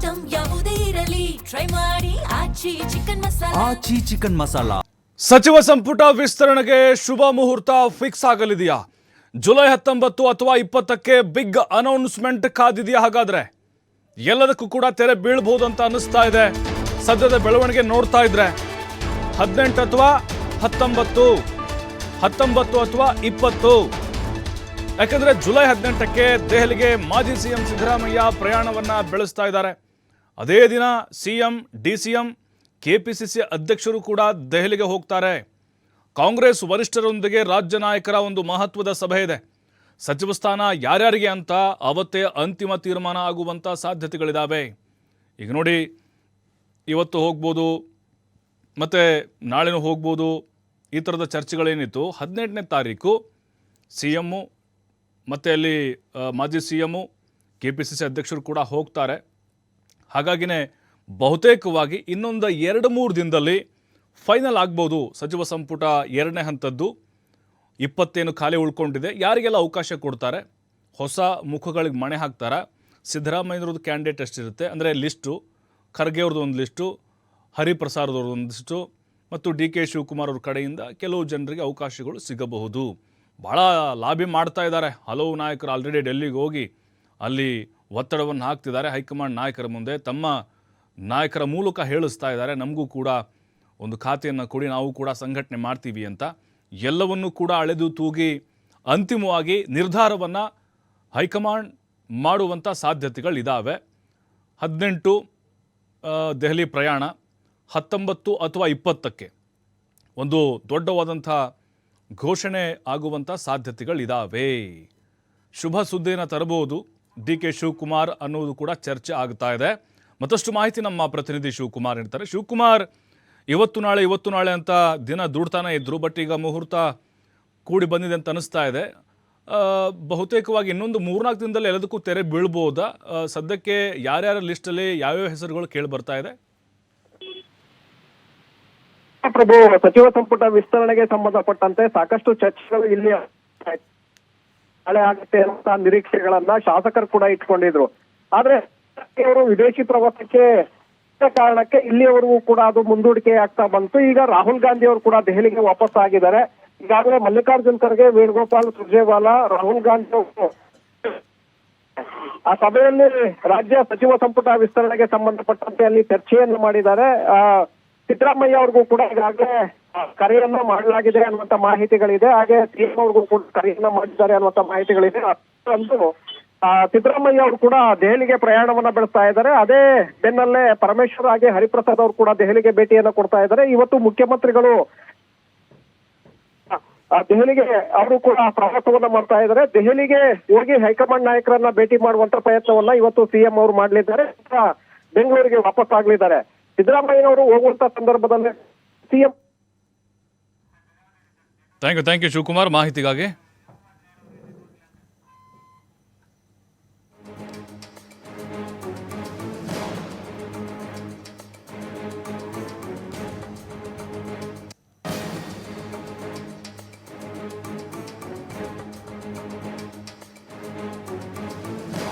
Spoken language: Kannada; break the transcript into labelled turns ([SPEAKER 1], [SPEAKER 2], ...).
[SPEAKER 1] ಐಟಂ ಯಾವುದೇ ಇರಲಿ ಟ್ರೈ ಮಾಡಿ ಆಚಿ ಚಿಕನ್ ಮಸಾಲಾ.
[SPEAKER 2] ಸಚಿವ ಸಂಪುಟ ವಿಸ್ತರಣೆಗೆ ಶುಭ ಮುಹೂರ್ತ ಫಿಕ್ಸ್ ಆಗಲಿದೆಯಾ? ಜುಲೈ 19 ಅಥವಾ 20ಕ್ಕೆ ಬಿಗ್ ಅನೌನ್ಸ್ಮೆಂಟ್ ಕಾದಿದೆಯಾ? ಹಾಗಾದ್ರೆ ಎಲ್ಲದಕ್ಕೂ ಕೂಡ ತೆರೆ ಬೀಳಬಹುದು ಅಂತ ಅನ್ನಿಸ್ತಾ ಇದೆ. ಸದ್ಯದ ಬೆಳವಣಿಗೆ ನೋಡ್ತಾ ಇದ್ರೆ 18 ಅಥವಾ 19 ಅಥವಾ 20. ಯಾಕಂದ್ರೆ ಜುಲೈ 18ಕ್ಕೆ ದೆಹಲಿಗೆ ಮಾಜಿ ಸಿಎಂ ಸಿದ್ದರಾಮಯ್ಯ ಪ್ರಯಾಣವನ್ನ ಬೆಳೆಸ್ತಾ ಇದ್ದಾರೆ. ಅದೇ ದಿನ ಸಿಎಂ, ಡಿಸಿಎಂ, ಕೆಪಿಸಿಸಿ ಅಧ್ಯಕ್ಷರು ಕೂಡ ದೆಹಲಿಗೆ ಹೋಗ್ತಾರೆ. ಕಾಂಗ್ರೆಸ್ ವರಿಷ್ಠರೊಂದಿಗೆ ರಾಜ್ಯ ನಾಯಕರ ಒಂದು ಮಹತ್ವದ ಸಭೆ ಇದೆ. ಸಚಿವ ಸ್ಥಾನ ಯಾರ್ಯಾರಿಗೆ ಅಂತ ಅವತ್ತೇ ಅಂತಿಮ ತೀರ್ಮಾನ ಆಗುವಂಥ ಸಾಧ್ಯತೆಗಳಿದ್ದಾವೆ. ಈಗ ನೋಡಿ, ಇವತ್ತು ಹೋಗ್ಬೋದು, ಮತ್ತು ನಾಳೆನೂ ಹೋಗ್ಬೋದು, ಈ ಥರದ ಚರ್ಚೆಗಳೇನಿತ್ತು. 18ನೇ ತಾರೀಕು ಸಿ ಎಮ್ಮು ಮತ್ತು ಅಲ್ಲಿ ಮಾಜಿ ಸಿ ಎಮ್ಮು, ಕೆಪಿಸಿಸಿ ಅಧ್ಯಕ್ಷರು ಕೂಡ ಹೋಗ್ತಾರೆ. ಹಾಗಾಗಿನೇ ಬಹುತೇಕವಾಗಿ ಇನ್ನೊಂದು 2-3 ದಿನದಲ್ಲಿ ಫೈನಲ್ ಆಗ್ಬೋದು ಸಚಿವ ಸಂಪುಟ 2ನೇ ಹಂತದ್ದು. 20 ಖಾಲಿ ಉಳ್ಕೊಂಡಿದೆ. ಯಾರಿಗೆಲ್ಲ ಅವಕಾಶ ಕೊಡ್ತಾರೆ, ಹೊಸ ಮುಖಗಳಿಗೆ ಮಣೆ ಹಾಕ್ತಾರೆ. ಸಿದ್ದರಾಮಯ್ಯವ್ರದ್ದು ಕ್ಯಾಂಡಿಡೇಟ್ ಎಷ್ಟಿರುತ್ತೆ ಅಂದರೆ ಲಿಸ್ಟು, ಖರ್ಗೆ ಅವ್ರದ್ದು ಒಂದು ಲಿಸ್ಟು, ಹರಿಪ್ರಸಾದ್ ಅವ್ರದ್ದು ಒಂದು ಲಿಸ್ಟು, ಮತ್ತು ಡಿ ಕೆ ಶಿವಕುಮಾರ್ ಅವ್ರ ಕಡೆಯಿಂದ ಕೆಲವು ಜನರಿಗೆ ಅವಕಾಶಗಳು ಸಿಗಬಹುದು. ಭಾಳ ಲಾಬಿ ಮಾಡ್ತಾ ಇದ್ದಾರೆ. ಹಲವು ನಾಯಕರು ಆಲ್ರೆಡಿ ಡೆಲ್ಲಿಗೆ ಹೋಗಿ ಅಲ್ಲಿ ಒತ್ತಡವನ್ನು ಹಾಕ್ತಿದ್ದಾರೆ. ಹೈಕಮಾಂಡ್ ನಾಯಕರ ಮುಂದೆ ತಮ್ಮ ನಾಯಕರ ಮೂಲಕ ಹೇಳಿಸ್ತಾ ಇದ್ದಾರೆ, ನಮಗೂ ಕೂಡ ಒಂದು ಖಾತೆಯನ್ನು ಕೊಡಿ, ನಾವು ಕೂಡ ಸಂಘಟನೆ ಮಾಡ್ತೀವಿ ಅಂತ. ಎಲ್ಲವನ್ನೂ ಕೂಡ ಅಳೆದು ತೂಗಿ ಅಂತಿಮವಾಗಿ ನಿರ್ಧಾರವನ್ನು ಹೈಕಮಾಂಡ್ ಮಾಡುವಂಥ ಸಾಧ್ಯತೆಗಳಿದ್ದಾವೆ. 18 ದೆಹಲಿ ಪ್ರಯಾಣ, 19 ಅಥವಾ 20ಕ್ಕೆ ಒಂದು ದೊಡ್ಡವಾದಂಥ ಘೋಷಣೆ ಆಗುವಂಥ ಸಾಧ್ಯತೆಗಳಿದ್ದಾವೆ. ಶುಭ ಸುದ್ದಿಯನ್ನು ತರಬಹುದು ಡಿ ಕೆ ಶಿವಕುಮಾರ್ ಅನ್ನೋದು ಕೂಡ ಚರ್ಚೆ ಆಗ್ತಾ ಇದೆ. ಮತ್ತಷ್ಟು ಮಾಹಿತಿ ನಮ್ಮ ಪ್ರತಿನಿಧಿ ಶಿವಕುಮಾರ್ ಇರ್ತಾರೆ. ಶಿವಕುಮಾರ್, ಇವತ್ತು ನಾಳೆ ಅಂತ ದಿನ ದುಡ್ತಾನೆ ಇದ್ದರು, ಬಟ್ ಈಗ ಮುಹೂರ್ತ ಕೂಡಿ ಬಂದಿದೆ ಅಂತ ಅನಿಸ್ತಾ ಇದೆ. ಬಹುತೇಕವಾಗಿ ಇನ್ನೊಂದು 3-4 ದಿನದಲ್ಲಿ ಎಲ್ಲದಕ್ಕೂ ತೆರೆ ಬೀಳ್ಬೋದಾ? ಸದ್ಯಕ್ಕೆ ಯಾರ್ಯಾರ ಲಿಸ್ಟಲ್ಲಿ ಯಾವ್ಯಾವ ಹೆಸರುಗಳು ಕೇಳಿ ಬರ್ತಾ ಇದೆ?
[SPEAKER 3] ಪ್ರಭು, ಸಚಿವ ಸಂಪುಟ ವಿಸ್ತರಣೆಗೆ ಸಂಬಂಧಪಟ್ಟಂತೆ ಸಾಕಷ್ಟು ಚರ್ಚೆಗಳು ಇಲ್ಲಿ ನಾಳೆ ಆಗುತ್ತೆ ಅಂತ ನಿರೀಕ್ಷೆಗಳನ್ನ ಶಾಸಕರು ಕೂಡ ಇಟ್ಕೊಂಡಿದ್ರು. ಆದ್ರೆ ಅವರು ವಿದೇಶಿ ಪ್ರವಾಸಕ್ಕೆ ಕಾರಣಕ್ಕೆ ಇಲ್ಲಿಯವರೆಗೂ ಕೂಡ ಅದು ಮುಂದೂಡಿಕೆ ಆಗ್ತಾ ಬಂತು. ಈಗ ರಾಹುಲ್ ಗಾಂಧಿ ಅವರು ಕೂಡ ದೆಹಲಿಗೆ ವಾಪಸ್ ಆಗಿದ್ದಾರೆ. ಈಗಾಗಲೇ ಮಲ್ಲಿಕಾರ್ಜುನ್ ಖರ್ಗೆ, ವೇಣುಗೋಪಾಲ್, ಸುರ್ಜೇವಾಲಾ, ರಾಹುಲ್ ಗಾಂಧಿ ಅವರು ಆ ಸಭೆಯಲ್ಲಿ ರಾಜ್ಯ ಸಚಿವ ಸಂಪುಟ ವಿಸ್ತರಣೆಗೆ ಸಂಬಂಧಪಟ್ಟಂತೆ ಅಲ್ಲಿ ಚರ್ಚೆಯನ್ನು ಮಾಡಿದ್ದಾರೆ. ಸಿದ್ದರಾಮಯ್ಯ ಅವ್ರಿಗೂ ಕೂಡ ಈಗಾಗಲೇ ಕರೆಯನ್ನ ಮಾಡಲಾಗಿದೆ ಅನ್ನುವಂತ ಮಾಹಿತಿಗಳಿದೆ. ಹಾಗೆ ಸಿಎಂ ಅವ್ರಿಗೂ ಕೂಡ ಕರೆಯನ್ನ ಮಾಡಿದ್ದಾರೆ ಅನ್ನುವಂತ ಮಾಹಿತಿಗಳಿದೆ. ಅಂತೂ ಸಿದ್ದರಾಮಯ್ಯ ಅವರು ಕೂಡ ದೆಹಲಿಗೆ ಪ್ರಯಾಣವನ್ನ ಬೆಳೆಸ್ತಾ ಇದ್ದಾರೆ. ಅದೇ ಬೆನ್ನಲ್ಲೇ ಪರಮೇಶ್ವರ್ ಹಾಗೆ ಹರಿಪ್ರಸಾದ್ ಅವರು ಕೂಡ ದೆಹಲಿಗೆ ಭೇಟಿಯನ್ನ ಕೊಡ್ತಾ ಇದ್ದಾರೆ. ಇವತ್ತು ಮುಖ್ಯಮಂತ್ರಿಗಳು ದೆಹಲಿಗೆ ಅವರು ಕೂಡ ಪ್ರವಾಸವನ್ನ ಮಾಡ್ತಾ ಇದ್ದಾರೆ. ದೆಹಲಿಗೆ ಹೋಗಿ ಹೈಕಮಾಂಡ್ ನಾಯಕರನ್ನ ಭೇಟಿ ಮಾಡುವಂತ ಪ್ರಯತ್ನವನ್ನ ಇವತ್ತು ಸಿಎಂ ಅವರು ಮಾಡಲಿದ್ದಾರೆ. ಬೆಂಗಳೂರಿಗೆ ವಾಪಸ್ ಆಗ್ಲಿದ್ದಾರೆ. ಸಿದ್ದರಾಮಯ್ಯನವರು ಹೋಗುವಂತ ಸಂದರ್ಭದಲ್ಲಿ ಸಿಎಂ.
[SPEAKER 2] ಥ್ಯಾಂಕ್ ಯು ಶಿವಕುಮಾರ್ ಮಾಹಿತಿಗಾಗಿ.